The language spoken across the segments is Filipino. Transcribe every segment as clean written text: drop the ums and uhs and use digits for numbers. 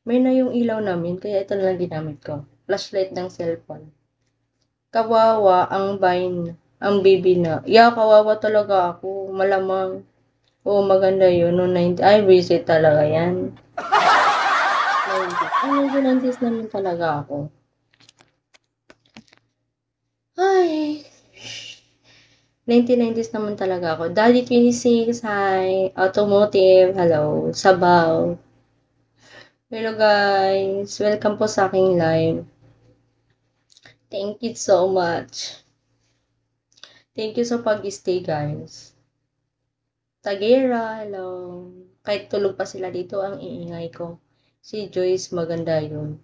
May na yung ilaw namin, kaya ito na lang ginamit ko. Flashlight ng cellphone. Kawawa ang Vine, ang baby na. Yeah, kawawa talaga ako. Malamang. Oo, maganda yun. No, 90. Ay, visit talaga yan. 90. Ay, 90s naman talaga ako. Ay, 1990s naman talaga ako. Daddy 26, hi. Automotive, hello. Sabaw. Hello guys, welcome po sa aking live. Thank you so much. Thank you sa pag-stay guys. Tagera, hello. Kahit tulog pa sila dito, ang iingay ko. Si Joyce, maganda yun.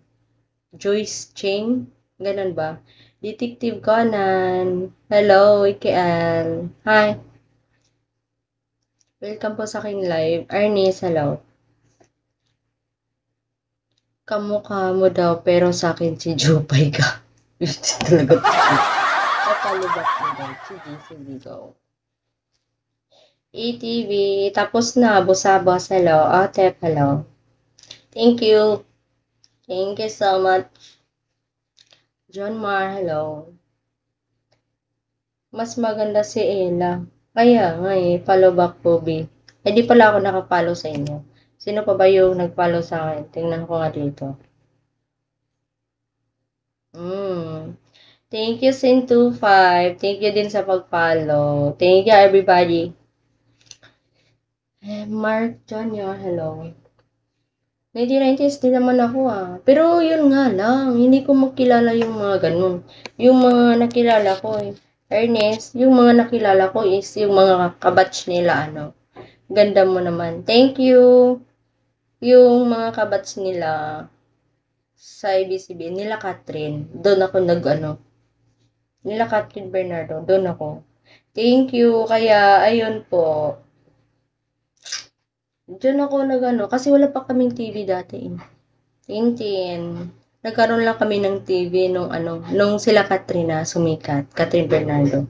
Joyce Cheng, ganun ba? Detective Conan, hello, IKL. Hi. Welcome po sa aking live. Ernest, hello. Kamukha mo daw, pero sa akin si Jupay ka. Talaga. Papalubak mo daw. Sige, go. ATV, tapos na, busabos, hello. Otep, hello. Thank you. Thank you so much. John Mar, hello. Mas maganda si Ella. Kaya nga palubak po, B. Eh, di pala ako nakapalo sa inyo. Sino pa ba yung nagpalo sa akin? Tingnan ko nga dito. Thank you, Sin25. Thank you din sa pag-follow. Thank you, everybody. Mark Jr., hello. 1990s din naman ako Pero yun nga lang, hindi ko makilala yung mga ganun. Yung mga nakilala ko Ernest, yung mga nakilala ko is yung mga kabatch nila, Ganda mo naman. Thank you. Yung mga kabatch nila sa ABCB, nila Catherine. Doon ako nila Catherine Bernardo. Doon ako. Thank you. Kaya, ayun po. Diyan ako kasi wala pa kaming TV dati Tintin. Nagkaroon lang kami ng TV nung sila Katrina sumikat. Catherine Bernardo.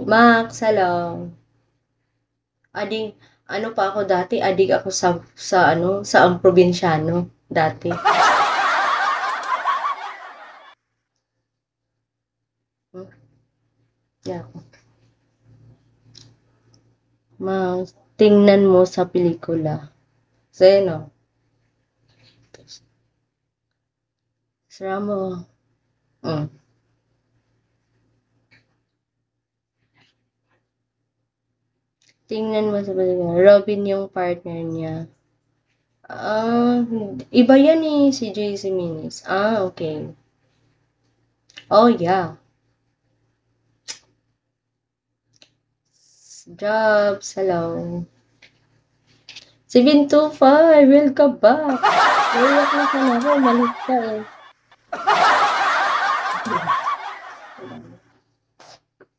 Max, hello. Ading, pa ako dati, adig ako sa ang probinsyano dati. Yeah. Max, tingnan mo sa pelikula. Sino? Sira mo. Tingnan mo sa pelikula. Robin yung partner niya. Iba yan si JC Minis. Okay. Oh, yeah. Jobs, hello. 725, welcome back. Nayak na ka na ako, malit ka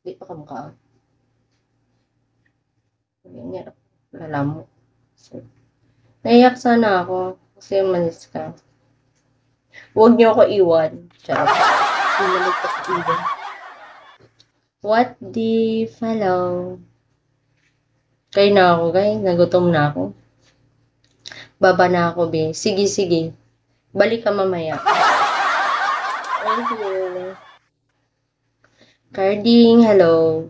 Hindi pa kamukha. Ganyan, lalamo. Naiyak sana ako kasi malis ka. Huwag niyo ako iwan. Charot. Bumalik ka iwan. What the fellow? Kayo na ako, guys. Nagutom na ako. Baba na ako, be. Sige. Balik ka mamaya. Thank you. Carding, hello.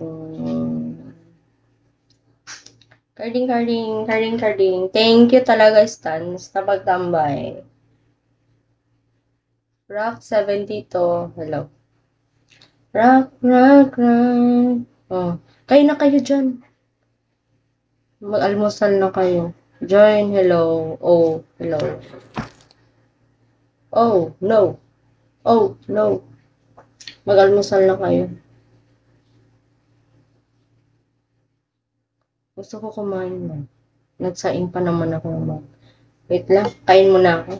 Carding. Thank you talaga, Stans, na pagtambay. Rock 72, hello. Rock. Oh, kayo na kayo dyan. Mag-almusal na kayo. Join, hello. Oh, hello. Oh, no. Mag-almusal na kayo. Gusto ko kumain na. Nagsaing pa naman ako naman. Wait lang, kain muna ako.